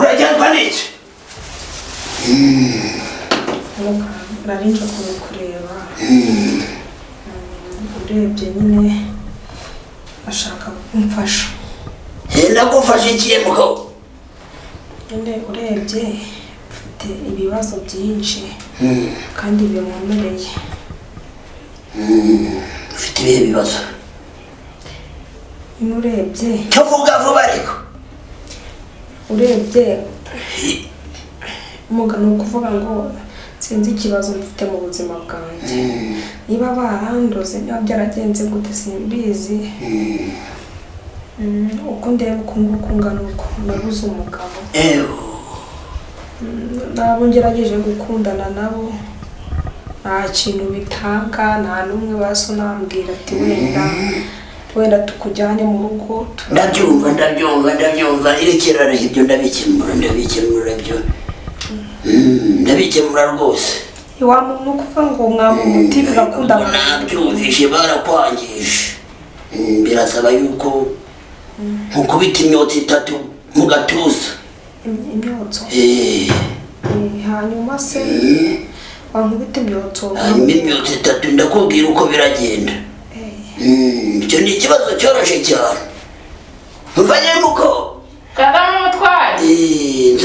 urajyanwa n'iki? Narinje kureba urebye nyine ashaka kumfasha. Ndagufasha iki mugabo? Nyine urebye mfite ibibazo byinshi kandi bimunmereye. Ufite ibihe bibazo? Urebye cyo vuga vuba ariko urebye umugabo ukuvuga ngo sinzi ikibazo mfite mu buzima bwanjye. Niba barandoze niba byaragenze gute simbizi. Uko ndeba uko ngana uko nabuze umugabo. Nabo ngerageje gukundana nabo nta kintu bitanga, nta n'umwe basonambwira ati wenda tukujyane mu rugo. Ndabyumva irekera ibyo ndabikemura byo. Ndabikemura rwose. Wa muntu kuvuga ngo mwaba umuti bigakundana. Nabyumvishe barakwangije. Birasaba yuko nkukubita imyotsi 3 mu gatuza. Imyotso? Hanyuma se wankubita imyotso? Imyotsi 3 ndakubwira uko biragenda. Icyo ni ikibazo cyoroshye cyane. Mvanye muko Kadama mutwari.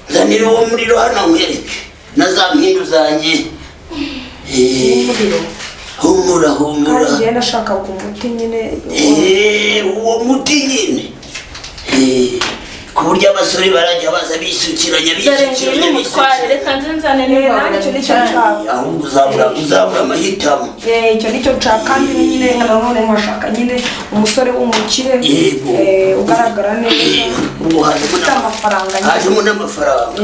Zanira uwo muriro hano nkwereke na za mpindu zanjye. Humura. Kandi ndashaka kumuti nyine. Uwo muti nyine. Ku buryo abasore barajya baza bisukiranya. Mutwari reka nzanzane n'ibanga. Ahubwo uzabura amahitamo. Icyo nicyo nshaka kandi nyine nanone nkashaka nyine umusore w'umukire ugaragara neza. Ubu ufite amafaranga. Hajemo n'amafaranga.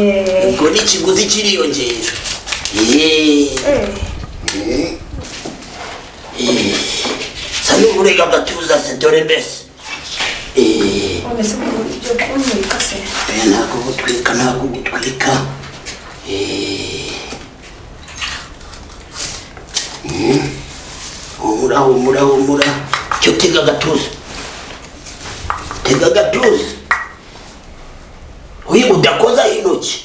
Ubwo n'ikiguzi kiriyongera. Sanu urega gatuza se dore mbese. Onese ibyo kumurika se. Ntabwo gutwika. Humura. Cyo tega gatuza. Uyu udakoza intoki.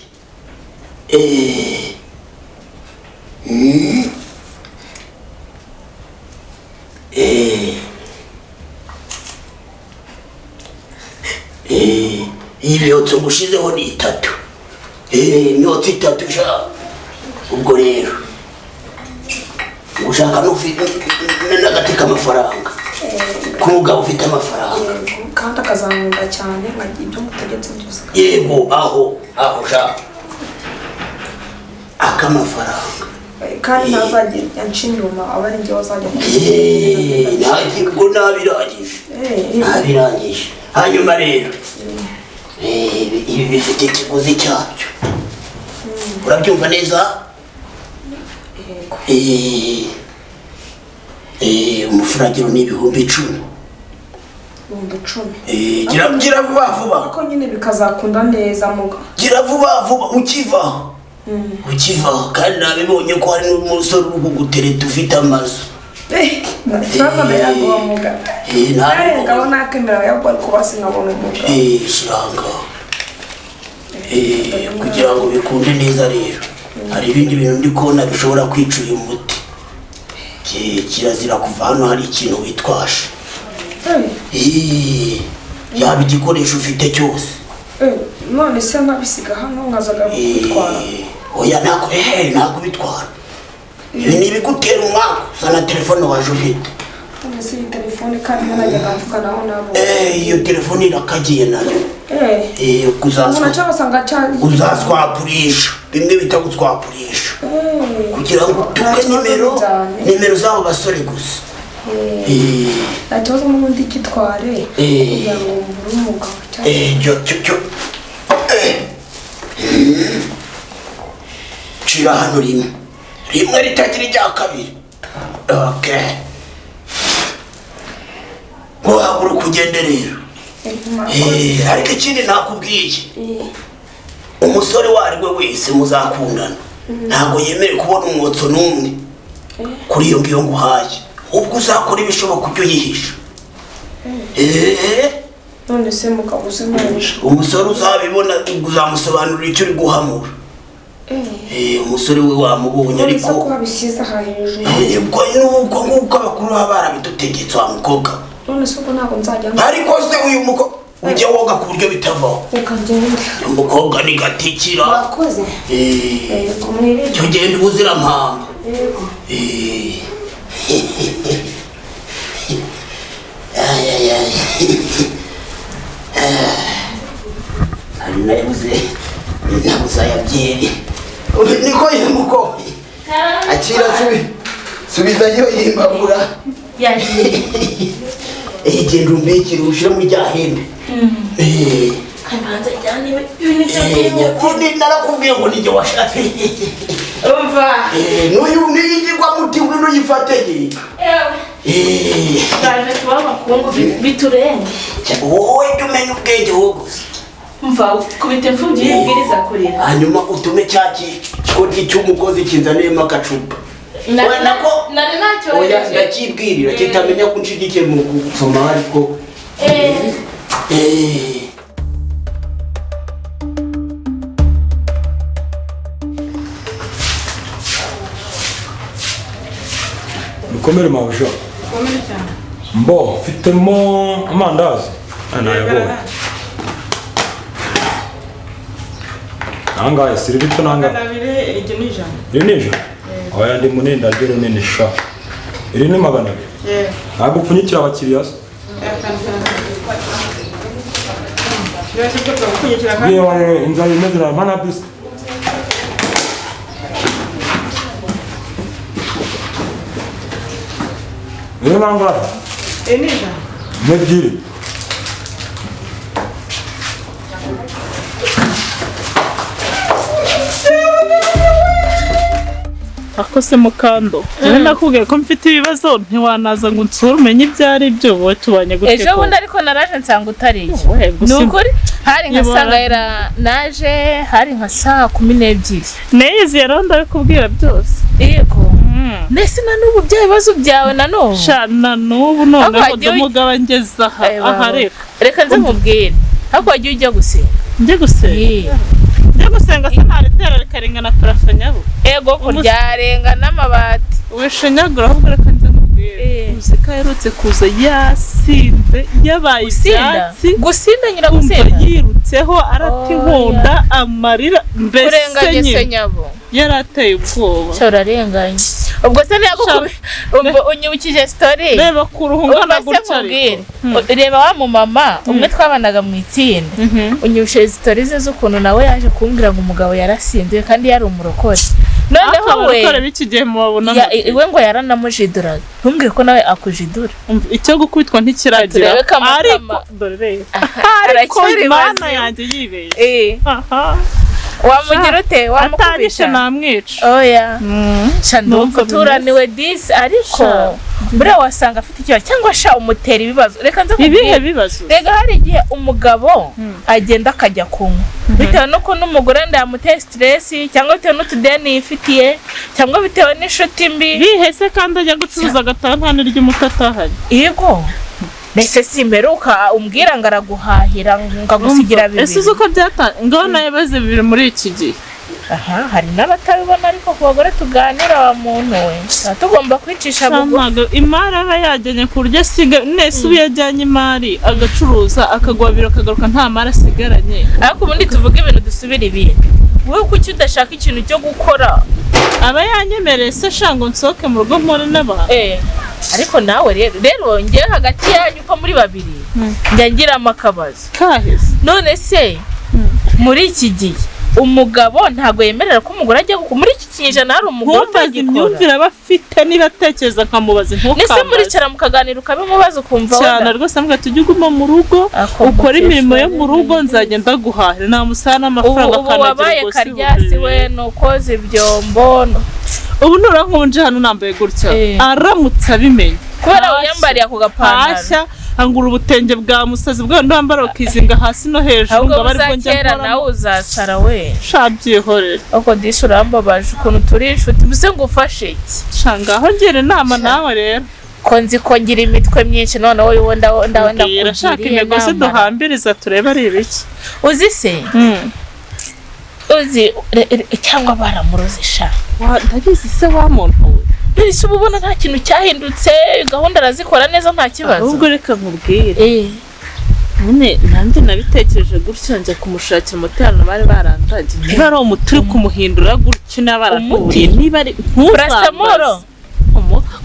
Imyotso ngushizeho ni 3. Imyotsi 3 sha. Ubwo rero ushaka n'ufite n'agatika amafaranga. Kumugabo ufite amafaranga. Kandi akazamura cyane nkagira ibyo mutegetse byose. Yego aho sha. Akamafaranga. Kandi ntazajye yanshinyuma abari nge wazajya. Ntabwo nabirangije. Hanyuma rero ibi bifite ikiguzi cyabyo. Urabyumva neza? Umufuragiro ni 10,000. 10,000. Gira vuba. Ako nyine bikazakunda neza muga. Gira vuba ukivaho. Kandi nabibonye ko hari n'umusore uri kugutereta ufite amazu. Sasa ndayago muga. Ngabona akemera yabwo kubasi nkabona umuga. Shiranga. Kugira ngo bikunde neza rero. Hari ibindi bintu ndi kubona bishobora kwica uyu muti. Kirazira kuva hano hari ikintu witwashe. Yaba igikoresho ufite cyose. None se nabisiga hano nkazaga kwitwara. Oya nako bitwara. Ibi ni ibigutera umwaka. Sana telefone waje ufite. None iyi telefone kandi najyaga mvuganaho nabo. Iyo telefone irakagiye nayo. Uzaswapurisha. Bimwe bita gutwapurisha. Kugira ngo utunge nimero z'abo basore gusa. Atoza n'ubundi kitware kugira ngo mbure umugabo cyane. Chira hano rimwe ritagira ijya kabiri. Okay. Wabura kugenda rero. Ariko ikindi nakubwiye. Umusore wari we wese muzakundana. Ntago yemere kubona umwotso n'umwe. Kuri iyo ngiyo nguhaye. Ubwo uzakora ibishoboka kujyo yihisha. none se mukabuze mwanisha umusore uzabibona uzamusobanurira icyo uri guhamura umusore we wamubonye ariko ko babisiza aha hejuru nuko nguko abakuru baba barabidutegetse wa mukobwa none se uko ntabwo nzajya ariko se uyu mukobwa ujya woga ku buryo bitavaho ukagenda umukobwa ni gatikira wakoze cyo genda ubuzira mpamvu hari nabuze yabyeri niko yemuko akira subizayo yimbabura genda umbekire ushire muri rya hembe kabanza cyane ibintu narakubwiye ngo nijye washatse umva n'uyu niyigirwa muti ngwino yifateye kaje tuba kungu biturenge wowe tumenye ubwenge wowe gusa umva kubita imfubyi yibwiriza kurira hanyuma utume cyaki kodi cy'umukozi kinzaniyemo agacupa nari nacyo oya ndakibwirira kitamenya ko nshigikiye mu gusoma ariko Mukomere mawusho. komere cyane Mbo mfitemo amandazi. Anayabonye. Nangaye siri bito nanga. kabiri iginija Iri nijo. Oya ndi munini ndagero nini sha. Iri ni magana. Ntabwo upfunyikira abakiriya se. Yewe inzara imeze na mana bisi. Iri nangaye. enija Nebyiri. akose mukando rero nakubwiye ko mfite ibibazo ntiwanaza ngo unsure umenye ibyo ari byo wowe tubanye gute ejo bundi ariko naraje nsanga utariye ni ukuri hari nka sangayira naje hari nka saa 12 neyiziye rero ndabikubwira byose yego nese na n'ubu bya bibazo byawe na n'ubu sha na n'ubu noneho ndumugaba ngeze aha reka nze mubwire ariko wagiye ujya gusenga njye gusenga se ntaritera rikarenga na parafo nyabo ego kuryarenga n'amabati wishinyagura ahubwo reka nze mubwire muzika yerutse kuza yasinze yabaye ibyatsi gusinda nyira gusinda yirutseho arati nkunda amarira mbese nyabo yarateye ubwoba cyararenganye ubwo se unyibukije story reba ku ruhungana gutya ariko reba wa mu mama umwe twabanaga mu itsinda unyibukije story ze z'ukuntu nawe yaje kumbwira ngo umugabo yarasinduye kandi yari umurokore noneho we akora biki gihe mubabona iwe ngo yaranamujiduraga ntumbwire ko nawe akujidura icyo gukubitwa ntikiragira ariko dore ariko imana yanjye yibeye wamugira ute wamukubisha namwica oya ndumva turaniwe disi ariko buriya wasanga afite ikibazo cyangwa sha umutera ibibazo reka nze ibihe bibazo rega hari igihe umugabo agenda akajya kunywa bitewe nuko n'umugore ndamuteye stress cyangwa bitewe n'utudeni yifitiye cyangwa bitewe n'inshuti mbi bihese kandi ajya gucuruza agataha nta n'iry'umutatahanye yego nese simberuka umbwira ngo araguhahira ngagusigira bibiri ese uko ngo nayebaze bibiri muri iki gihe hari n'abatabibona ariko ku bagore tuganira wa muntu we tugomba kwicisha bugufi imari aba yajyanye ku buryo asiga nese ubu yajyanye imari agacuruza akagwabira akagaruka nta mari asigaranye ariko ubundi tuvuga ibintu dusubira ibindi wowe kuki udashaka ikintu cyo gukora aba yanyemereye se shango nsohoke mu rugo mpore n'abantu ariko nawe rero ngewe hagati yanyu uko muri babiri njya ngiramo akabazo kahise none se muri iki gihe umugabo ntago yemerera ko umugore ajya muri iki kinyejana hari umugore utagikora imyumvire aba afite niba atekereza nkamubaza ntukambaze nese muricara mukaganira ukabimubaza ukumva cyane rwose ambwira tujye uguma mu rugo ukora imirimo yo mu rugo nzajya ndaguhahira nta musana n'amafaranga ubu wabaye karyasi we nukoze ibyombo ubu nurankunje hano nambaye gutya aramutse abimenye kubera wiyambariye ako gapantaro angura ubutenge bwa musazi bwo ndambara ukizinga hasi no hejuru ngo bari bwo njya nkora nawe uzasara we shabyihorera uko dishurambabaje ukuntu turi inshuti bize ngo ufashe iki shanga aho ngere inama nawe rero ko nzi ko ngira imitwe myinshi none wowe wenda irashaka imigozi duhambiriza turebe ari ibiki uzi se uzi cyangwa baramuroze sha ndabizi se wa muntu ese ubona nta kintu cyahindutse gahunda arazikora neza nta kibazo ahubwo reka nkubwire none nanjye nabitekereje gutyo njya kumushakira umuterano bari barandagiye niba ari umuti uri kumuhindura gutyo n'abaratuye niba ari Paracetamol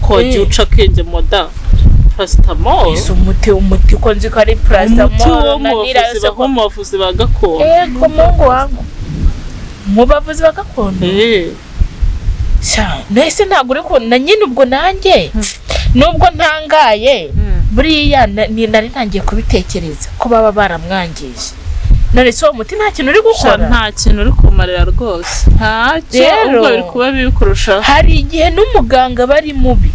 koji uca kenge moda Paracetamol ese umuti ko nzi ko ari Paracetamol na nira yose ko mubavuzi ba gakondo ko mungu wangu mu bavuzi ba gakondo sha nese ntabwo uri ko na nyine ubwo nanjye nubwo ntangaye buriya nari ntangiye kubitekereza ko baba baramwangije none so umuti nta kintu uri gukora nta kintu uri kumarira rwose ntacyo ubwo biri kuba bikurusha hari igihe n'umuganga bari mubi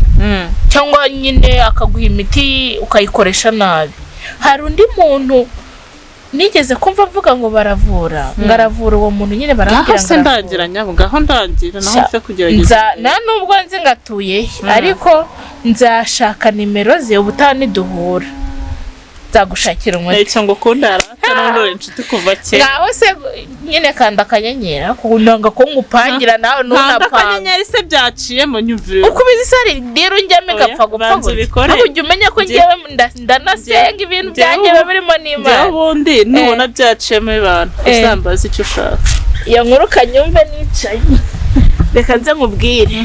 cyangwa nyine akaguha imiti ukayikoresha nabi hari undi muntu nigeze kumva avuga ngo baravura ngaravura uwo muntu nyine barambwira ngo ndagira nyabugaho ndagira naho mfe kugerageza na nubwo nzi ngatuye ariko nzashaka nimero ze ubutani duhura nzagushakira umuti cyangwa kundara none inshuti kuva kera ngaho se nyine kanda akanyenyera kunanga ko ngupangira nawe nunapanga akanyenyeri se byaciye mu nyumvire uko bizi sari rero njyame gapfa gupfa ujye umenya ko ngewe ndanasenga ibintu byanjye birimo n'Imana ubundi nubona byaciye mu bantu uzambaza icyo ushaka iyo nkuru kanyumve nicaye reka nze nkubwire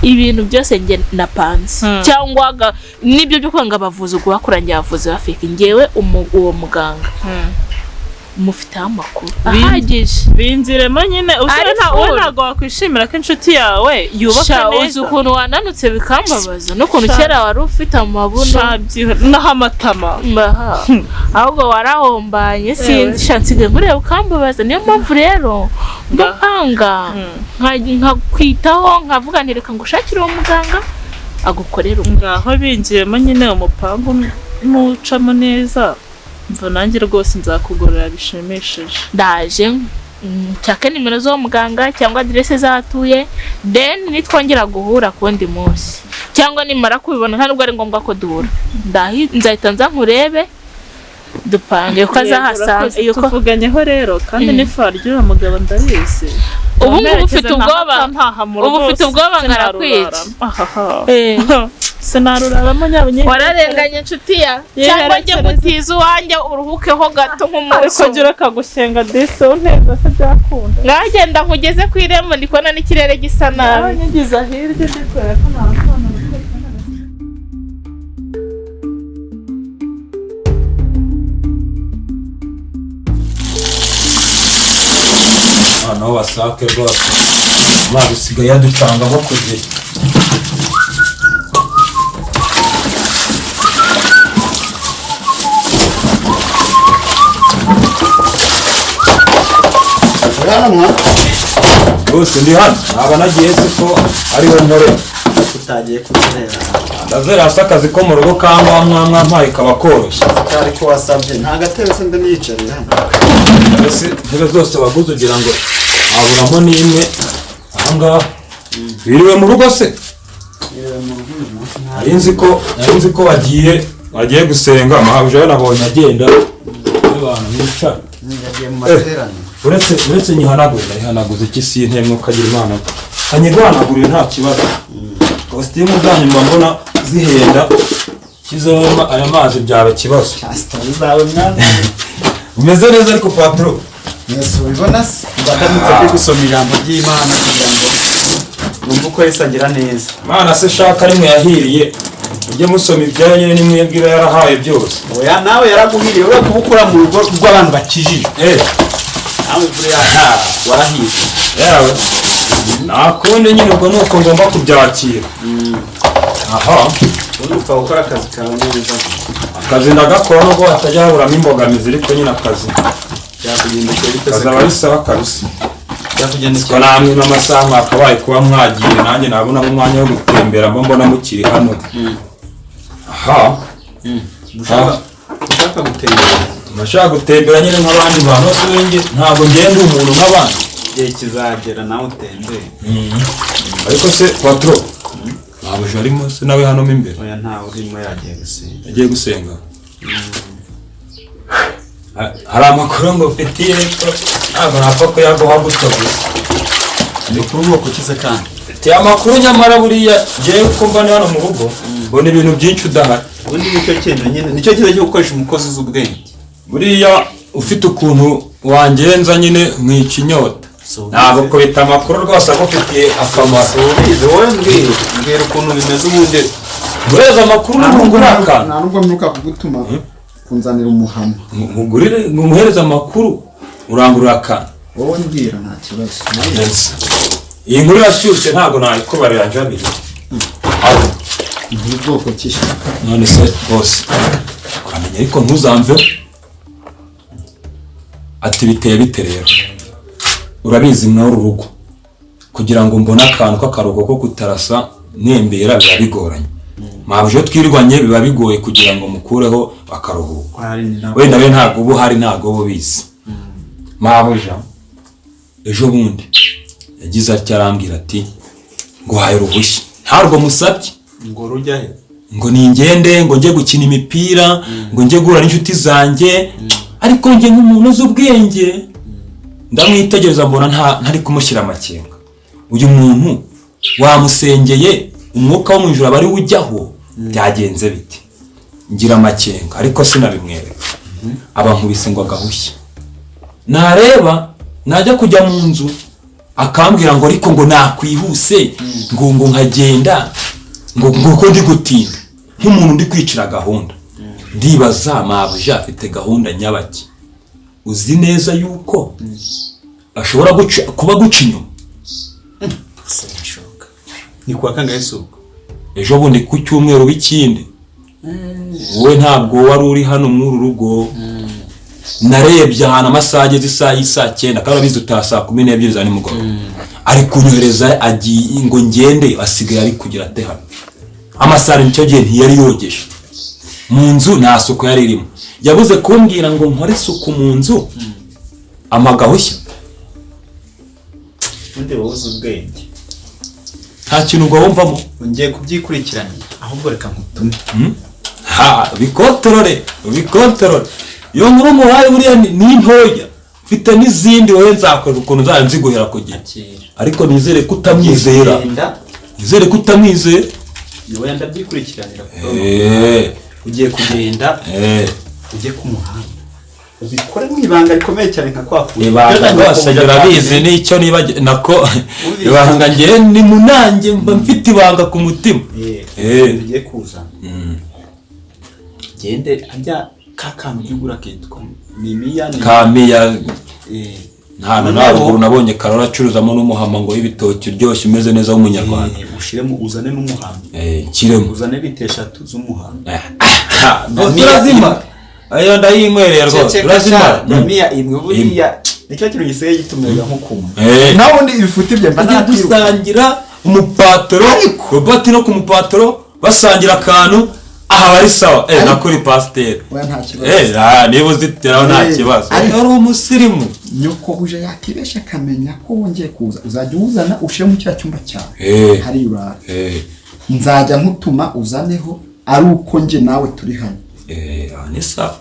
ibintu byose nge napanze cyangwa nibyo byo kwanga abavuzi guhakurangira abavuzi bafike ngewe uwo muganga mufite amakuru ahagije binziremo nyine usore ntago wakwishimira ko inshuti yawe yubaka neza uzi ukuntu wananutse bikambabaza n'ukuntu kera wari ufite amabuno naho amatama ahubwo warahombanye sinshaka ngureba ukambabaza niyo mpamvu rero ngapanga nkakwitaho nkavuga nti reka ngushakire uwo muganga agukorera ngaho binjiyemo nyine umupangu nucamo neza mva nanjye rwose nzakugorora bishimishije ndaje nshake nimero zo muganga cyangwa adresse zatuye then nitwongera guhura kundi munsi cyangwa nimara kubibona nta nubwo ari ngombwa ko duhura nzahita nza nkurebe dupange uko azahasanga yuko tuvuganyeho rero kandi n'ifaryo mugabo ndabizi ubu ufite ubwoba ngarakwica senaruraramo nyabunye wararenganye inshuti ya cyangwa njye gutiza uwanjye uruhukeho gato nk'umunsi ariko gira kagusenga dese unteza se byakunda ngagenda nkugeze ku irembo ndikubona n'ikirere gisa nabi nyigiza hirya ndikwera ko narakona naho wasake rwose amazi usigaye yaducanga nko kugihe rwose ndi hano ntabwo nagiye si ko ariwe nkorera utagiye kukorera ndazera hasi akazi ko mu rugo kangwa mwampaye kaba koroshye kari ko wasabye nta gatebe se ndaniyicarira intebe zose waguze ugira ngo nabonamo n'imwe ahangaha biriwe mu rugo se nari nzi ko wagiye gusenga amahabuje nabonye agenda n'abantu bicara yagiye mu materaniro uretse nyihanaguza iki si intemwe ukagira imana kanyiguhanagurire nta kibazo kositimu zanyu mba mbona zihenda kizemo aya mazi byaba ikibazo zawe mwana umeze neza ariko patro mwese ubibona se ndamutse kuri gusoma ijambo ry'Imana numva uko Yesu agira neza Imana se shaka rimwe yahiriye ujye musoma ibyayo nyine nimwebwe iba yarahaye byose oya nawe yaraguhiriye uri kubukura mu rugo rw'abantu bakijije nawe warahiye yawe nakundi nyine ubwo nuko ngomba kubyakira aha urupfa gukora akazi kawe neza akazi ndagakora nubwo hatajya haburamo imbogamizi ariko nyine akazi byakugendekeye bite se kazaba bisaba kabisa byakugendekeye namwe n'amasaha mwakabaye kuba mwagiye nanjye nabonamo umwanya wo gutembera mbona mukiri hano aha ushaka gutembera nashaka gutembera nyine nk'abandi bantu bose wenge ntabwo ngenda umuntu nk'abandi igihe kizagera nawe utembere ariko se patro mabuja arimo se nawe hano mo imbere? Oya ntawe urimo yagiye gusenga. Yagiye gusenga. Hari amakuru ngo ufitiye ntabwo napfa ko yaguha gutyo gusa. Ni kuri ubwoko kize kandi. Mfitiye amakuru nyamara buriya ngewe uko mba hano mu rugo mbona ibintu byinshi udahari. Ubundi nicyo kintu nyine nicyo kiza cyo gukoresha umukozi z'ubwenge. Buriya ufite ukuntu wangenza nyine mwica inyota. Ntabwo kubita amakuru rwose agufitiye akamaro. Wowe mbwira ukuntu bimeze ubundi. Ureza amakuru n'umuguraka. Nta nubwo mnuka kugutuma kunzanira umuhama. Mugurire ngumuhereza amakuru urangurura akana. Wowe mbwira nta kibazo. Iyi nkuru yashyushye ntabwo nayikubarira njabiri. Ni ubwoko ki? None se bose uramenya ariko ntuzamve ati biteye bite rero. Urabizi mw'uru rugo kugira ngo mbone akantu k'akarugo ko kutarasa nembera biba bigoranye. Mabuje twirwanye biba bigoye kugira ngo mukureho akaruhuko. Wenda we ntabwo ubu hari ntabwo bo bizi. Mabuja ejo bundi yagize ati arambwira ati ngo haye ruhushye ntarwo musabye ngo rujya he ngo ningende ngo nje gukina imipira ngo nje guhura n'inshuti zanjye ariko nje nk'umuntu uzi ubwenge ndamwitegereza mbona ntari kumushyira amakenga. Uyu muntu wamusengeye umwuka wo mu ijuru abari ujyaho byagenze bite ngira amakenga ariko sinabimwereka abankubise ngo agahushye nareba najya kujya mu nzu akambwira ngo ariko ngo nakwihuse ngo nkagenda ngo ndi gutinda nk'umuntu ndi kwicira gahunda. Ndibaza mabuja afite gahunda nyabaki. Uzi neza yuko ashobora kuba guca inyuma. Ni kwa kangahe suko? Ejo bundi ku cyumweru w'ikindi. Wowe ntabwo wari uri hano muri rugo. Narebye ahantu amasaha ageze isaha y'isa 9 kandi abizi utasa 12 za nimugoroba. Ari kunyohereza agiye ngo ngende asigaye ari kugira ate hano. Amasari nicyo gihe ntiyari yogesha. Mu nzu nta suku yari irimo. Yabuze kumbwira ngo nkore suku mu nzu. Amagahushya. Undi wowe ubwenge. Nta kintu ngo wumvamo. Ngiye kubyikurikirana ahubwo reka nkutume. Bikontorore. Yo nkuru muhaye buriya ni ntoya. Mfite n'izindi wowe nzakora ukuntu nzanzi guhera ku gihe. Ariko nizere kutamwizera. Nizere kutamwizera. Yowe ndabyikurikiranira. Ugiye kugenda. Ujye ku muhanda. Ubikore mwibanga rikomeye cyane nka kwakuye. Ibanga rwose urabizi nicyo niba nako ibanga ngiye ni munange mba mfite ibanga ku mutima. Ugiye kuza. Gende ajya kakantu byugura kitwa Mimiya Kamiya. Nta ntabwo nabonye Karora acuruzamo n'umuhama ngo y'ibitoki ryoshye imeze neza w'umunyarwanda. Ushiremo uzane n'umuhama. Kiremo. Uzane biteshatu z'umuhama. Urazima. Ayo ndayinywereye rwose. Urazima. Mimiya imwe buriya nicyo kintu gisigaye gitumira nko kuma. Naho ndi ibifuti bye mba dusangira umupatro. Robert no ku mupatro basangira akantu aha bari sawa nakuri pasteur nta kibazo niba uzitiraho nta kibazo ari umusirimu nyoko uje yakibesha kamenya ko wongeye kuza uzajya uzana ushire mu cya cyumba cyawe hari ura nzajya nkutuma uzaneho ari uko nje nawe turi hano ni sawa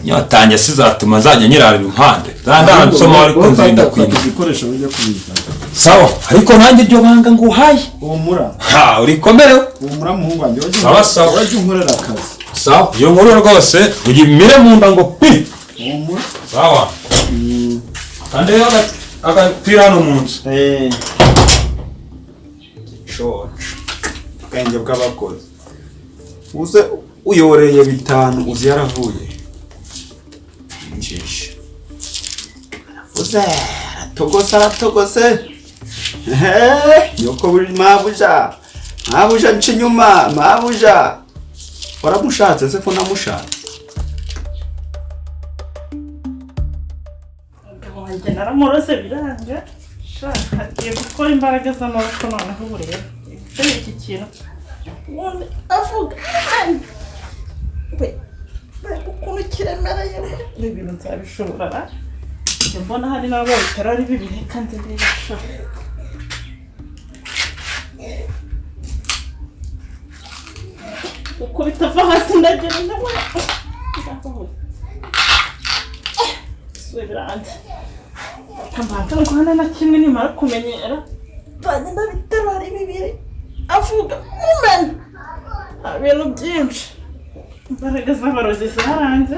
nyatange sizatuma nzajya nyirara impande ndandansoma ari kuzinda kwinda ibikoresho bijya kubiza sawa ariko nanjye ryo banga ngo uhaye umura urikomere umura muhungu wanjye sawa waje unkorera akazi sawa iyo nkuru rwose ugimire mu nda ngo pi umura sawa kandi agapira hano mu nzu shoch bwenge bw'abakozi uze uyoreye 5 uzi yaravuye njisha uze aratogose yoko buri mabuja nchinyuma mabuja waramushatse se ko namushatse wanjye naramurose biranga agiye gukora imbaraga z'amaboko noneho burera iki kintu ubundi avuga ukuntu kiremereye ibintu nzabishobora mbona hari n'abo bitarari bibiri kandi ndabishobora uko bitava hasi ndagira nawe biranze akambanza rwanda na kimwe nimara kumenyera bagenda biterura ari bibiri avuga umena ibintu byinshi imbaraga z'abarozi zaranze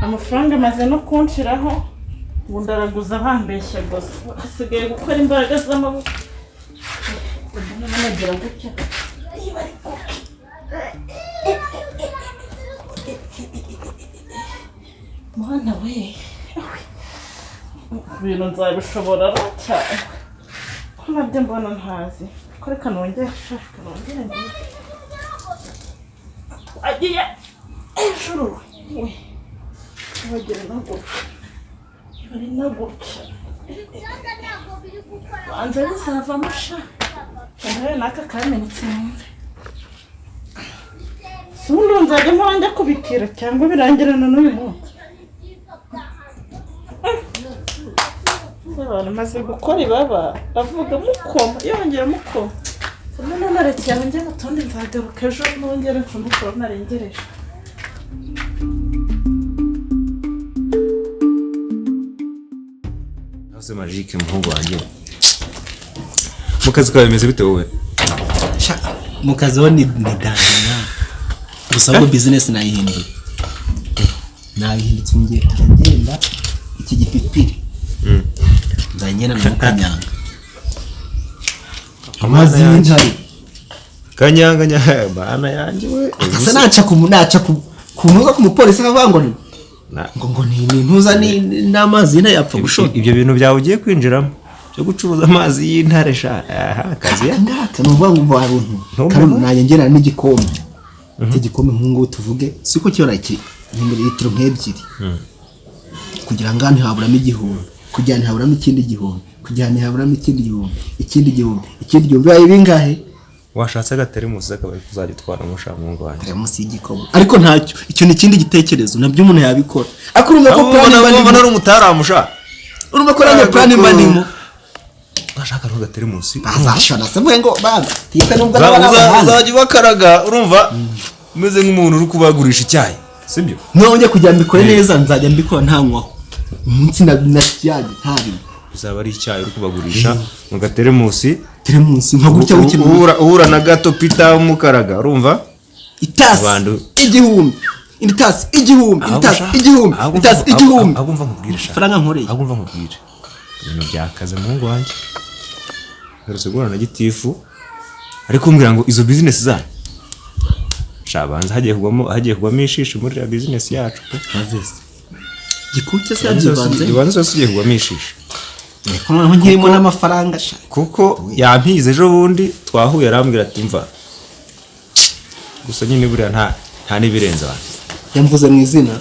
amafaranga amaze no kunshiraho ubu ndaraguza bambeshya gusa hasigaye gukora imbaraga z'amaboko nagira gutya mwana we ibintu nzabishobora cyane ko nabyo mbona ntazi ko reka nongere shaka nongere agiye hejuru we bagera nagutya banza bizavamo sha nawe naka kamenetse numve sundi nzajya mpora njya kubitira cyangwa birangirana n'uyu munsi abantu maze gukora ibaba avuga mukoma yongera mukoma none naretse yanjye n'utundi nzagaruka ejo nongere ncumukora narengereje Hose Magique muhungu wanjye mu kazi kawe bimeze bite wowe mu kazi ho ni dana gusa ngo business nayihinduye nahindutse ngiye kugenda iki gipipiri nzanyena na Kanyanga amazi y'intare Kanyanga bana yanjye we asa naca kunuza ku mupolisi akavuga ngo ni ntuza ni n'amazi y'intare yapfa gushora ibyo bintu byawe ugiye kwinjiramo cyo gucuruza amazi y'intare sha akazi ya ngaka nuvuga ngo baruntu kandi nayengera n'igikombe igikombe nkungu tuvuge siko cyora iki litiro nk'ebyiri kugira ngo ntihaburamo igihumbi kugira ntihaburamo ikindi gihumbi kugira ntihaburamo ikindi gihumbi baye bingahe washatse agateremusi akaba kuzajya utwara umushamungu wanjye teremusi y'igikobo ariko ntacyo icyo ni ikindi gitekerezo nabyo umuntu yabikora ariko urumva ko plan ari umutaramusha urumva ko nanye plan manimo ashaka ro gateremusi bazashana savuye ngo baga tiyita nubwo uzajya bakaraga urumva umeze nk'umuntu uri kubagurisha icyayi sibyo none kujya mbikore neza nzajya mbikora ntanywaho umunsi nasyaje ntari uzaba ari icyayi uri kubagurisha mu gateremusi nka gutya uhura na gato pita umukaraga urumva itasi igihumbi itasi igihumbi agumva nkubwirisha faranga nkoreye agumva nkubwira ibintu byakaze muhungu wanjye herutse guhura na gitifu ariko umbwira ngo izo business zanyu shabanza hagiye kugwamo ishishi muri ya business yacu havest gikucye se yabivanze ibanze se ugiye kugwamo ishishi nko nkirimo n'amafaranga kuko yampize ejo bundi twahuye arambwira ati mva gusa nyine buriya nta nibirenza abantu yamvuze mu izina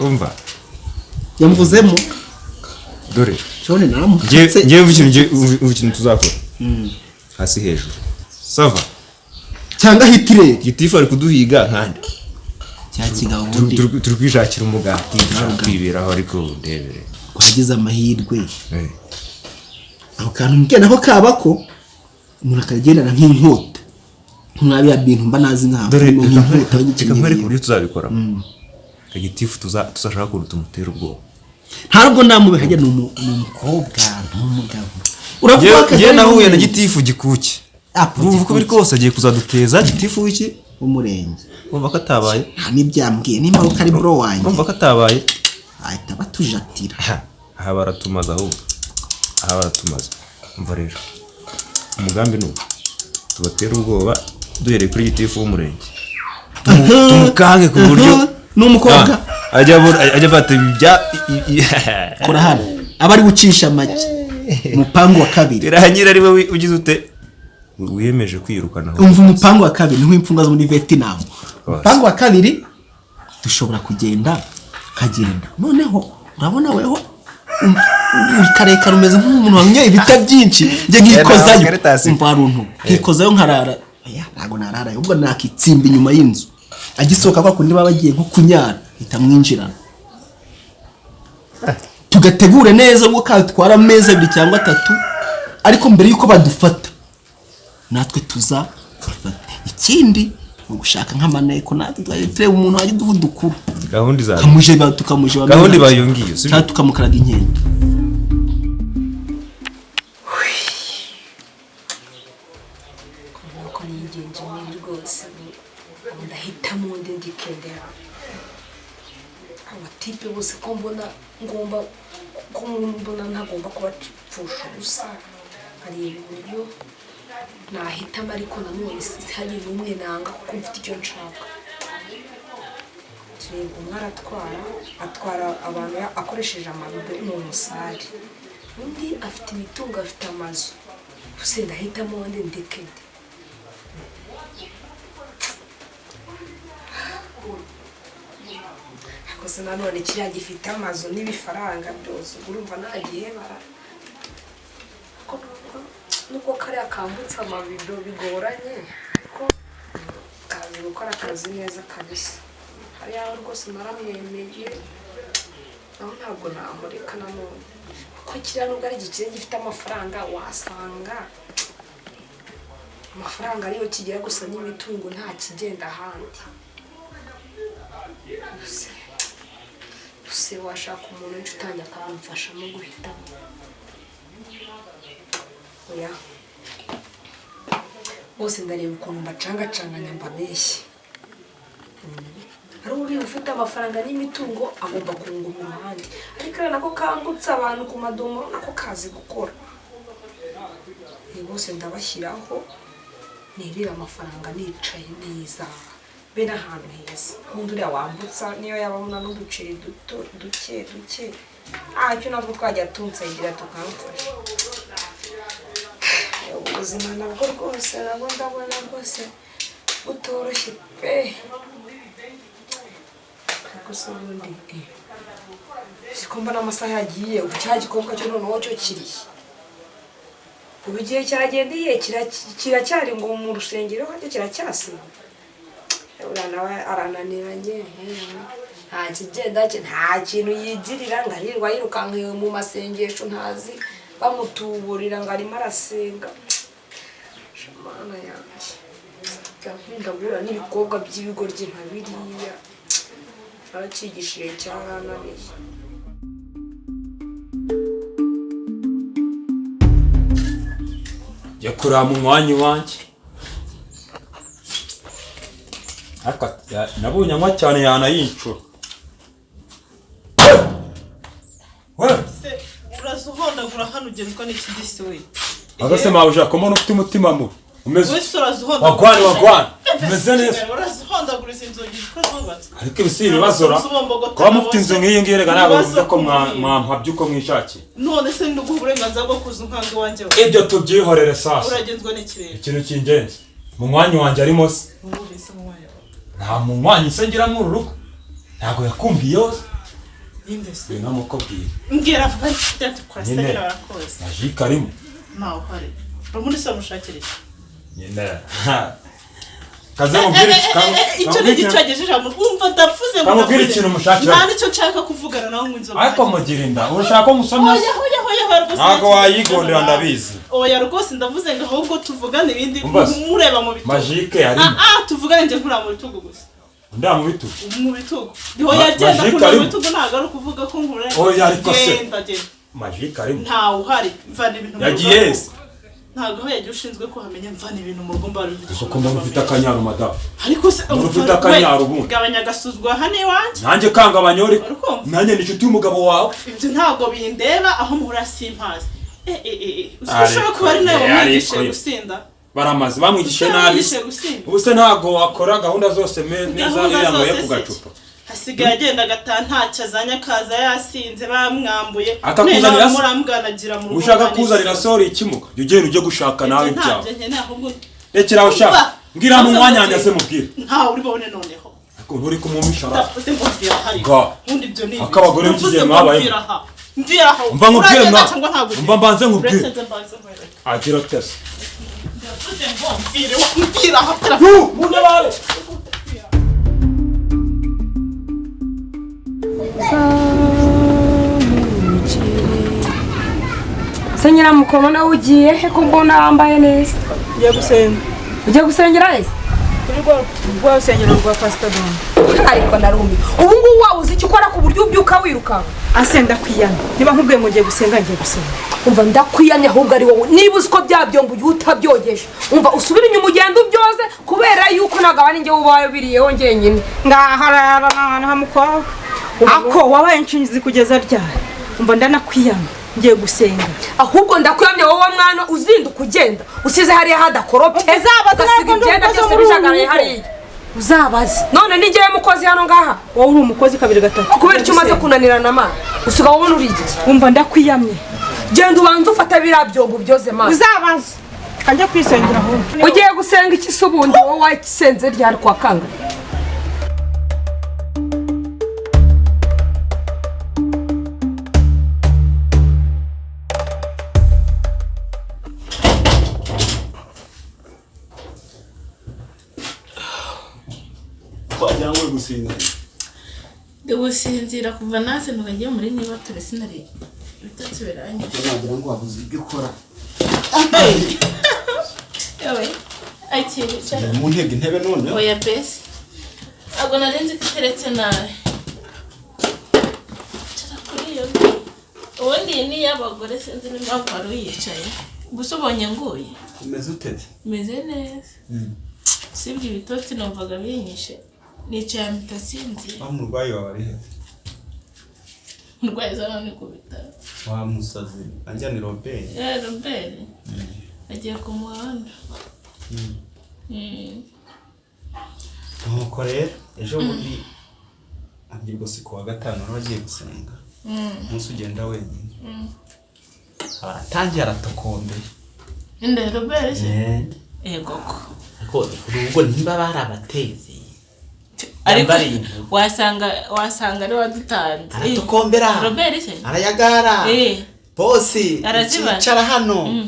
umva yamvuzemo dore cyone naramutse ngiye ikintu tuzakora hasi hejuru sava cyangwa hitire gitifu ari kuduhiga nkande cyakigabo ubundi turi kwishakira umugati kwiberaho ariko ndebere wagize amahirwe aho kantu mbye naho kabako umuntu akagendana nk'inkota nkabiya bintu mba nazi nkaho dore nk'inkota cyangwa ariko byo tuzabikora kagitifu tuzashaka kuruta umutera ubwoba ntabwo namube hajya n'umukobwa n'umugabo uravuga ko je nahuye na gitifu gikuki urumva ko biri kose agiye kuzaduteza gitifu wiki umurenge urumva ko atabaye n'ibyambwiye nimba ko ari bro wanjye urumva ko atabaye ahita batujatira aha baratumaza ahubwo aha baratumaza umva rero umugambi nuko tubatera ubwoba duhereye kuri gitifu w'umurenge tumukange ku buryo n'umukobwa ajya bata ibya kora hano abari gucisha make umupango wa kabiri birahanyira ari we ugize ute wiyemeje kwirukana umva umupango wa kabiri niho imfunga zo muri Vietnam umupango wa kabiri dushobora kugenda kagenda noneho urabona weho karekara umeze nk'umuntu wamye ibita byinshi nge nkikozayo umva runtu nkikozayo nkarara ntago narara ubwo nakitsimba inyuma y'inzu agisoka kwa kundi babagiye nko kunyara itamwinjirana tugategure neza ubwo katwara ameza 2 cyangwa 3 ariko mbere yuko badufata natwe tuzafata ikindi gushaka nk'amaneko natwe tureba umuntu wajya duvuga dukuru gahunda izaza tukamuje gahunda ibayongiye cyangwa tukamukaraga inkende nuko nigenje muri rwose ndahitamo undi ndikendera abatipe bose ko mbona ngomba ko mbona ntagomba kubapfusha ubusa hari uburyo nahitamo ariko nanone hari n'umwe nanga kuko mfite icyo nshaka tureba umwe atwara abantu akoresheje amabido ni umusare undi afite imitungo afite amazu gusa ndahitamo undi ndikende gusa nanone kiriya gifite amazu n'ibifaranga byose urumva nagiye bara nuko kariya kambutse amabido bigoranye ariko kazi gukora akazi neza kabisa hariya rwose naramwemeye naho ntabwo namureka nanone kuko kiriya nubwo ari igikire gifite amafaranga wasanga amafaranga ariyo kigira gusa n'imitungo nta kigenda ahandi se washaka umuntu w'inshutanyi akamufasha no guhitamo oya bose ndareba ukuntu mbacangacanganya mbabeshye hari uri ufite amafaranga n'imitungo agomba kunga umuhanda ariko rero nako kangutse abantu ku madomoro nako kazi gukora ni bose ndabashyiraho nirira amafaranga nicaye neza be n'ahantu heza nk'undi uriya wambutsa niyo yabamuna n'uduceri duke icyo natwo twajya tunsayigira tukamufasha ubuzima nabwo rwose nabwo ndabona rwose butoroshye pe ariko se ubundi siko mbona amasaha yagiye ubu cya gikobwa cyo noneho cyo kiriye ubu igihe cyagendeye kiracyari ngo mu rusengero hajya kiracyasiba uriya nawe arananiranye nta kigenda nta kintu yigirira ngo arirwa yirukanka mu masengesho ntazi bamutuburira ngo arimo arasenga shamana yanjye byakunda guhura n'ibikobwa by'ibigoryi nka biriya arakigishije cyarananiye jya kureba mu mwanya wanjye nabonye anywa cyane yanayincura uraza uhondagura hano ugenzwa n'ikidisi we agase mawe ushaka kubona ufite umutima mubi umeze wese uraza uhondagura wagwana umeze neza uraza uhondagura izi nzogi ziko zubatse ariko ibi si ibibazora kuba mufite inzu nk'iyi ngiyi rega ntabwo bivuze ko mwampabye uko mwishakiye none se ni uguha uburenganzira bwo kuza unkanga iwanjye we ibyo tubyihorere sasa uragenzwa n'ikirere ikintu cy'ingenzi mu mwanya wanjye arimo se nta mu mwanya se ngira muri rugo ntabwo yakumviye yose ninde se namukobwiye mbwira avuga ati kurasabira barakoze majike arimo nawe uhari umuntu se wamushakira iki nyine kaze mubwire icyo ni gicagejeje umva ndavuze ngo mubwire ikintu mushakira nta nicyo nshaka kuvugana nawe ngo inzoga ariko mugira inda urashaka ko musomya ntabwo wayigondera ndabizi oya rwose ndavuze ngo ahubwo tuvugane ibindi mureba mu bitugu majike arimo tuvugane njye nkura mu bitugu gusa nda mu bitugu mu bitugu niho yagenda kuri mu bitugu ntabwo ari ukuvuga ko nkure oya ariko se genda majike arimo ntawe uhari mvana ibintu yagiye ntabwo aho yagiye ushinzwe kuhamenya mvana ibintu mu rugo mbara bivugisha kuko mbona ufite akanyaro madamu ariko se ufite akanyaro ubundi gabanya agasuzuguro hano iwanjye nanjye kanga abanyori nanjye ni inshuti y'umugabo wawe ibyo ntabwo bindeba aho muhura simpazi ushobora kuba ari nawe wamwigishije gusinda baramaze bamwigishije nabi ubu se ntabwo wakora gahunda zose neza iyo yanyweye ku gacupa hasigaye agenda agataha ntacyo azanye akaza yasinze bamwambuye akakuzanira muramwanagira mu rugo ushaka kuzanira sori ikimuka jya ugenda ujye gushaka nawe ibyawe rekera aho ushaka mbwira mu mwanya wanjye se mubwire ntawe uri bone noneho nturi kumumishara ndavuze ngo mvira hari ubundi ibyo ni akabagore b'ikigero mwabaye mvira aho umva nkubwire umva mbanze nkubwire agira tese ndavuze ngo mvira aho munde bare se nyiramukono nawe ugiye he ko mbona wambaye neza ugiye gusenga ugiye gusengera ese kuri rwa rusengero rwa Pastor Don. Ariko narumi. Ubu ngubu wabuze icyo ukora ku buryo ubyuka wiruka. Asenda kwiyana. Niba nkubwiye ngo ngiye gusenga ngiye gusenga. Umva ndakwiyanya ahubwo ari wowe. Niba uziko byabyombo utabyogeje. Umva usubira inyuma ugenda ubyoze kubera yuko nagabana nge ubaye biriyeho ngenyine. Ngaharara hamukwa. Ako wabaye inshinzi kugeza ryari. Umva ndanakwiyana. Ngiye gusenga ahubwo ndakwiyamye wowe mwana uzinduka ugenda usize hariya hadakoropye uzasiga igenda byose bijagaraye hariya uzabaze none nigeye mukozi hano ngaha wowe uri umukozi kabiri gatatu kubera icyo umaze kunanirana ma usiga wowe urigiki umva ndakwiyamye genda ubanza ufata birabyombo byoze ma uzabaze kanje kwisengera aho ugiye gusenga iki subundi wowe wakisenze ryari kwa kanga Gusinzira kuva nase ntukagiye muri niba turi sinari bitatse biranye nagira ngo wabuze ibyo ukora yewe akiri cyane mu ntege intebe none oya bese ago narenze kiteretse nawe cyara kuri yo ubundi ni y'abagore sinzi n'impamvu wari uyicaye gusa ubonye nguye umeze uteze meze neza sibyo ibitotsi numvaga binyishe nicaye mutasinzi umurwayi wawe ari he umurwayi zana ni ku bitaro wa musazi anjyana Robert Robert agiye ku muhanda nuko rero ejo bundi agiye gusa ku wa gatanu agiye gusenga umunsi ugenda wenyine aratangiye aratokombeye inde Robert ego ko ubwo nimba barabatezi ariko wasanga ari wadutanze aratukombera Robert se arayagara bosi arazicara hano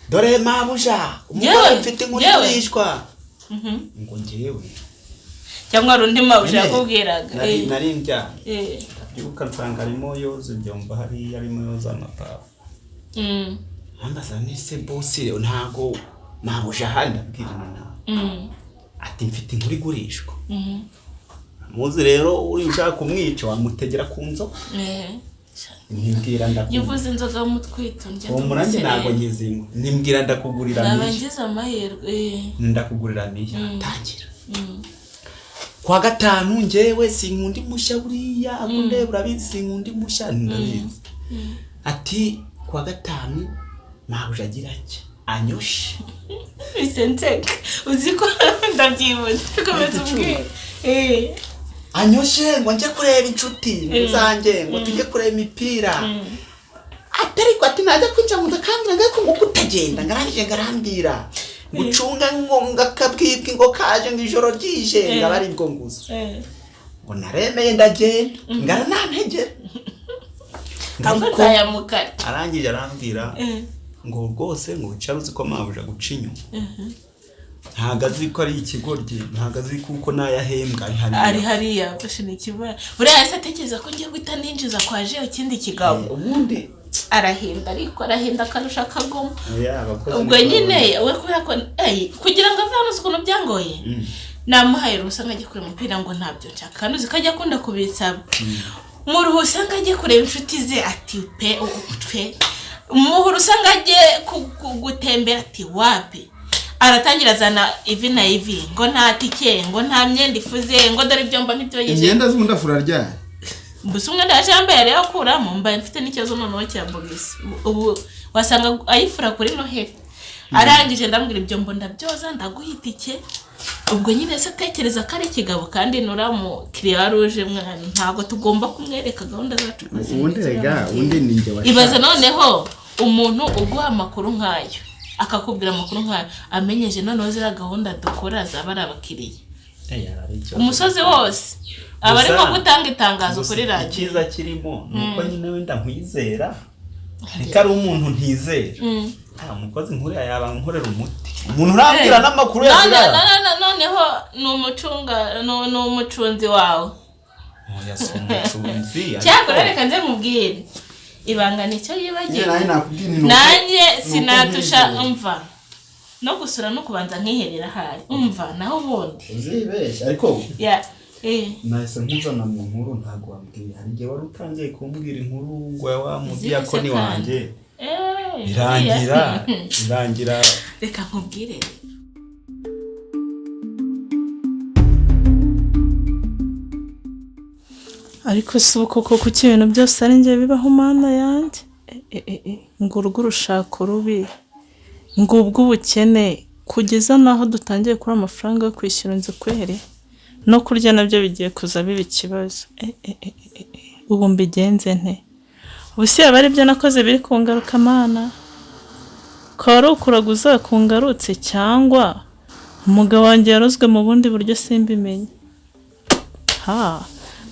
dore mabuja umugore mfite nk'urishwa ngo ngewe cyangwa rundi mabuja yakubwiraga nari ndya byuka nsanga arimo yoza ibyombo hari arimo yoza amapapa ambaza nise bosi ntago mabuja handi abwirana ati mfite inkuru igurishwa muzi rero uri ushaka kumwica wamutegera ku nzoga nimbwira yuvuze inzoga mutwito njye umurange ntago nyizingo nimbwira ndakugurira niyo nabangiza amahirwe ndakugurira niyo tangira kwa gatanu ngewe sinkundi mushya buriya akunde urabizi sinkundi mushya ndabizi ati kwa gatanu mabuja agira ati anyoshe Vicente uziko ndabyibutse komeza ubwire anyoshe ngo njye kureba inshuti zanjye ngo tujye kureba imipira atariko ati najya kwinjira mu ndakambira ngako ngo kutagenda ngarangije ngarambira gucunga ngo ngakabwibwa ngo kaje ngo ijoro ryije ngabari bwo nguzo ngo naremeye ndagenda ngaranantegera ngako yamukara arangije arambwira ngo rwose ngo ucaruzi ko mabuja guca inyuma ntagazi ko ari ikigoryi ntagazi kuko nayahembwa ari hariya fashe nikibara uriya se atekereza ko ngiye guhita ninjiza kwaje ikindi kigabo ubundi arahenda ariko arahenda akarusha akagoma ubwo nyine we kubera ko kugira ngo avane ukuntu byangoye namuhaye rusanga agiye kureba umupira ngo ntabyo nshaka kandi uzi ko ajya akunda kubitsaba mu ruhu usanga agiye kureba inshuti ze ati pe umuhuru usanga agiye gutembera ati wapi aratangira azana ivi na ivi ngo nta tike ngo nta myenda ifuze ngo dore ibyombo ntibyogeje imyenda z'undafura ryari mbese umwenda yaje yambaye yari yakuramo mbaye mfite n'ikibazo noneho cya bogisi ubu wasanga ayifura kuri Noheli arangije ndambwira ibyombo ndabyoza ndaguha itike ubwo nyine se atekereza ko ari ikigabo kandi nuramu kiriya ruje mwana ntabwo tugomba kumwereka gahunda zacu ubundi rega ubundi ninjye washatse ibaze noneho umuntu uguha amakuru nkayo akakubwira amakuru nkayo amenyeje noneho zira gahunda dukora zaba ari abakiriye umusozi wose abarimo gutanga itangazo kuri radio cyiza kirimo nuko nyine wenda nkwizera ariko ari umuntu ntizera umukozi nkuriya yaba nkorera umuti umuntu urambwira n'amakuru yazira noneho ni umucunzi wawe cyakora reka nze mubwire ibanga nicyo yibagiwe nanjye sinatusha mva no gusura no kubanza nkiherera hari umva naho ubundi uzibeshya ariko ya nahise nkuzana mu nkuru ntabwo wambwiye hari igihe wari utangiye kumbwira inkuru ngo wa mudiyakoni wanjye irangira reka nkubwire ariko si uko koko ibintu byose ari njye bibaho mana yanjye ngo urugo urushako rubi ngo ubw'ubukene kugeza n'aho dutangiye kubura amafaranga yo kwishyura inzu kwere no kurya nabyo bigiye kuza biba ikibazo ubu mbigenze nte ubu si yaba ari byo nakoze biri kungaruka mana ko wari ukuraguza kungarutse cyangwa umugabo wanjye yarozwe mu bundi buryo simbimenye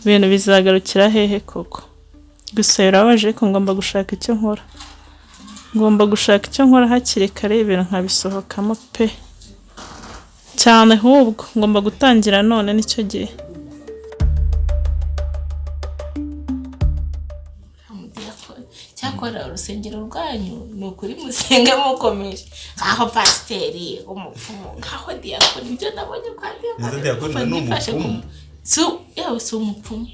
ibintu bizagarukira hehe koko gusa birabaje ko ngomba gushaka icyo nkora hakiri kare ibintu nkabisohokamo pe cyane ahubwo ngomba gutangira none nicyo gihe cyakora urusengero rwanyu ni ukuri musenge mukomeje aho pasiteri umupfumu aho diyakoni ibyo nabonye kwa diyakoni ni umupfumu si umupfumu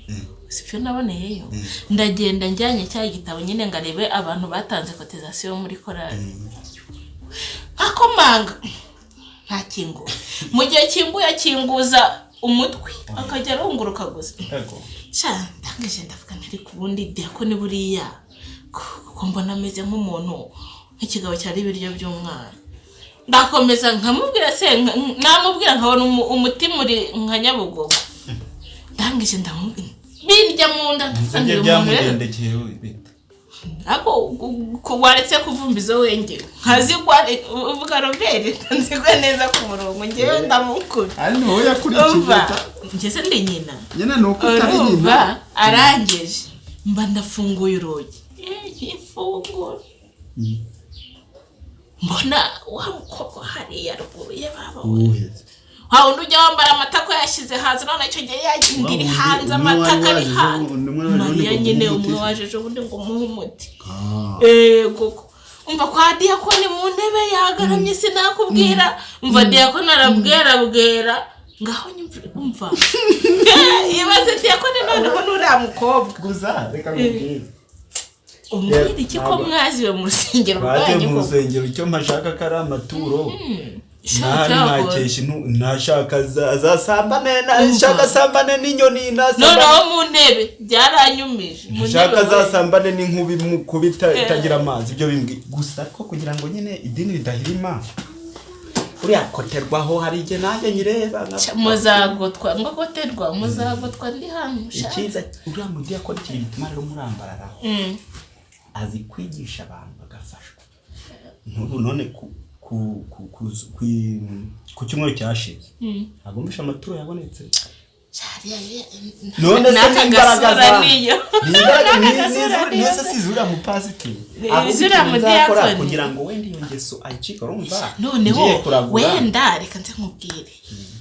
si byo naboneyeyo ndagenda njyanye cya gitabo nyine ngo arebe abantu batanze kotizasiyo muri korali akomanga nta kingo mu gihe kinguye akinguza umutwe akajya arunguruka gusa ndangije ndavuga ntari ku bundi diyakoni buriya kuko mbona ameze nk'umuntu nk'ikigabo cyari ibiryo by'umwana ndakomeza nkamubwira namubwira nkabona umutima uri nka Nyabugogo ndangije ndamubwira birya mu nda nsangiye byamugendekeye bita ako waretse kuvumbizo wenge nkazigwa uvuga Robert nzigwe neza ku murongo ngewe ndamukuru ari no yakurikiye ngeze ndi nyina nuko utari nyina arangije mba ndafunguye urugi ifunguro mbona wa mukobwa hariya ruguru ye baba undi ujya wambara amatako yashyize hanze none icyo gihe yagira iri hanze amatako ari hanze mariya nyine umwe wajeje ubundi ngo umuhe umuti koko umva kwa diyakoni mu ntebe yagaramye sinakubwira umva diyakoni arabwera ngaho nyumvire umva yibaze diyakoni noneho n'uriya mukobwa gusa reka nkubwire umbwira iki ko mwaziwe mu rusengero rwanyu mu rusengero icyo mpashaka ko ari amaturo nashaka azasambane nashaka sambane n'inyoni noneho mu ntebe byaranyumije nashaka azasambane n'inkubi mukubita itagira amazi ibyo bimbwi gusa ko kugira ngo nyine idini ridahirima uriya koterwaho hari igihe nanjye nyireba muzagotwa ndi hano icyiza uriya mudiyakoni kiri bituma rero murambarara azi kwigisha abantu bagafashwa nk'ubu none ku cyumweru cyashize agomesha amaturo yabonetse none se n'imbaraga niyo se sizura mu pasiteri izura mu diyakoni kugira ngo wenda iyo ngeso ayicika urumva noneho wenda reka nze nkubwire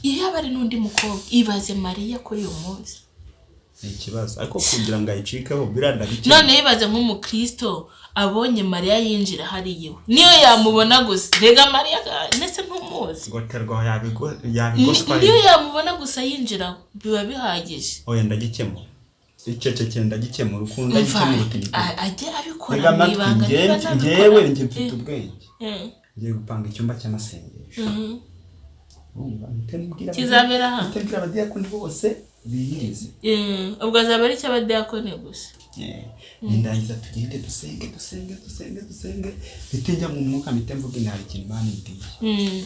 iyo yaba ari n'undi mukobwa ibaze Mariya kuri uyu munsi ikibazo ariko kugira ngo ayicikeho biranda bike none yibaze nk'umukristo abonye Mariya yinjira hariyo niyo yamubona gusa rega Mariya ndetse ntumuzi goterwa yabigoswa niyo yamubona gusa yinjira biba bihagije oya ndagikemo iceceke ndagikemura ukunda gikemura utigite ajye abikora mu ibanga ngewe njye mfite ubwenge ngiye gupanga icyumba cy'amasengesho kizabera hano ntegura abadiyakoni bose biyirize ubwo azaba ari cy'abadiyakoni gusa nindangiza tugende dusenge bitijya mu mwuka mpite mvuga intari ikintu Imana indiye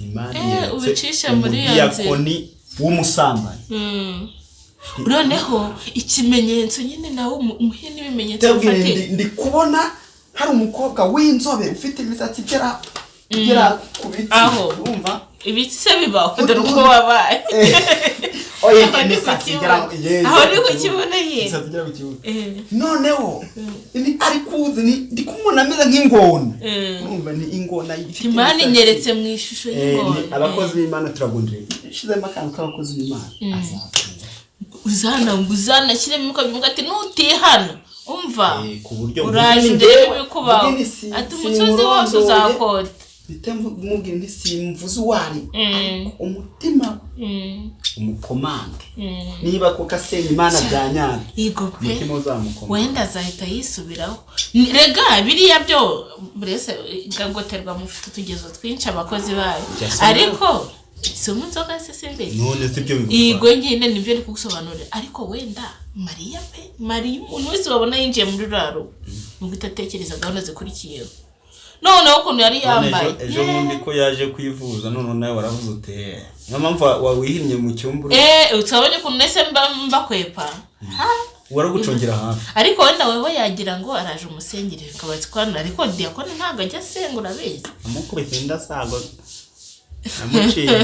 Imana ubicisha muri iyo diyakoni w'umusambanyi noneho ikimenyetso nyine nawe umuhe n'ibimenyetso bifatira ndi kubona hari umukobwa w'inzobe ufite imisatsi igera ku biti urumva ibiti se bibaho dore uko wabaye oye imisatsi igera aho ni ku kibuno ye noneho ari kuzi ndi kumubona ameze nk'ingona urumva ni ingona ifite Imana inyeretse mu ishusho y'ingona abakozi b'Imana turagondere shizemo akantu k'abakozi b'Imana uzana kiremo ukabivuga ati nutihana umva ku buryo uraje ndebe bikubaho ati umusozi wose uzakota mubwira nti simvuze uwari umutima umukomande niba ko kasenya imana byanyana yego pe umutima uzamukomanda wenda azahita yisubiraho rega biriya byo burese gagoterwa mu tugezo twinshi abakozi bayo ariko si umunzoga se simbe none sibyo bivuga yego nyine nibyo ndi kugusobanurira ariko wenda Mariya umuntu wese wabona yinjiye muri raro nubwo itatekereza gahunda zikurikiyeho noneho ukuntu yari yambaye ejo bundi ko yaje kwivuza none nawe waravuze ute niyo mpamvu wawihinnye mu cyumba utabonye ukuntu nese mbakwepa waragucongera hafi ariko wenda wewe yagira ngo araje umusengerere kabazi kwana ariko Diakoni ntago ajya asengura beze amukubita indasago amucinyo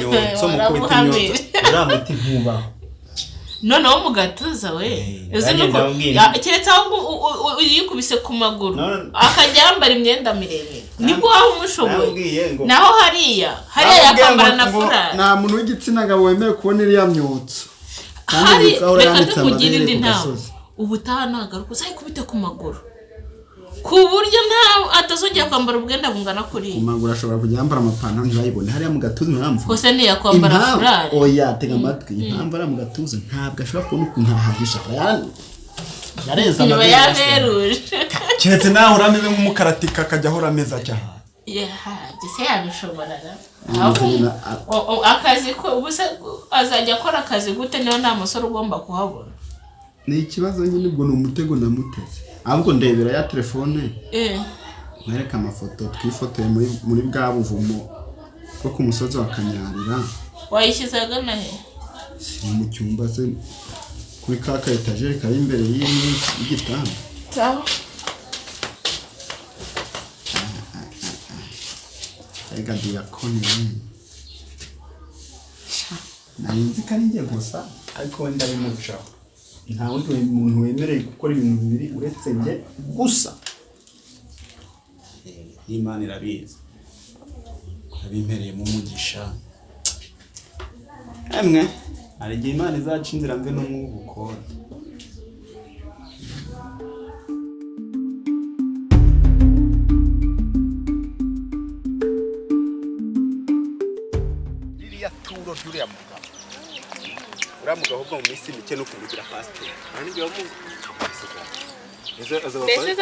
so mukubita inyo uramuti ntubaho noneho mu gatuza we uzi nuko keretse aho yikubise ku maguru akajya yambara imyenda miremire nibwo waba umushoboye naho hariya yakwambara na furari nta muntu w'igitsina gabo wemewe kubona iriya myotso reka tukugira indi ntawe ubutaha nagaruka uzayikubite ku maguru ku buryo nta atazongera kwambara ubwenda bungana kuri ku maguru ashobora kujya yambara amapantaro ntibayibone hariya mu gatuza ntaramvuga kose ntiyakwambara furari oya tega amatwi impamvu ari mu gatuza ntabwo ashobora kubona ukuntu ahahisha yareza niba yaberuje keretse nawe urameze nk'umukaratika akajya ahora ameza cyane gise yabishoboraga akazi ko ubuse azajya akora akazi gute niyo nta musore ugomba kuhabona ni ikibazo nyine ubwo ni umutego namuteze ahubwo ndebera ya telefone mwereka amafoto twifotoye muri bwa buvumo bwo ku musozi wa Kanyarira wayishyizaga nahe mu cyumba se kuri ka etajeri kari imbere y'igitanda sawa ega Diakoni narinzi ko ari njye gusa ariko wenda bimucaho nta wundi muntu wemereye gukora ibintu bibiri uretse njye gusa Imana irabizi abimpereye mu mugisha emwe hari igihe Imana izaca inzira mve no mu bukora ririya turo ry'uriya mugabo uramuga ahubwo mu minsi mike no kumugira pasiteri nanjye wamuzi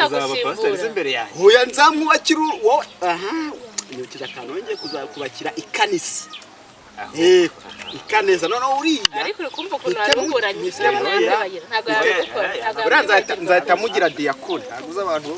azaba pasiteri imbere yawe hoya nzamwubakira wowe nyukira akantu wongeye kuzakubakira ikanisa ikaneza noneho uriya ariko kumva ko naruburanye ntabwo yabikora nzahita mugira Diakoni ntabwo uzi abantu bo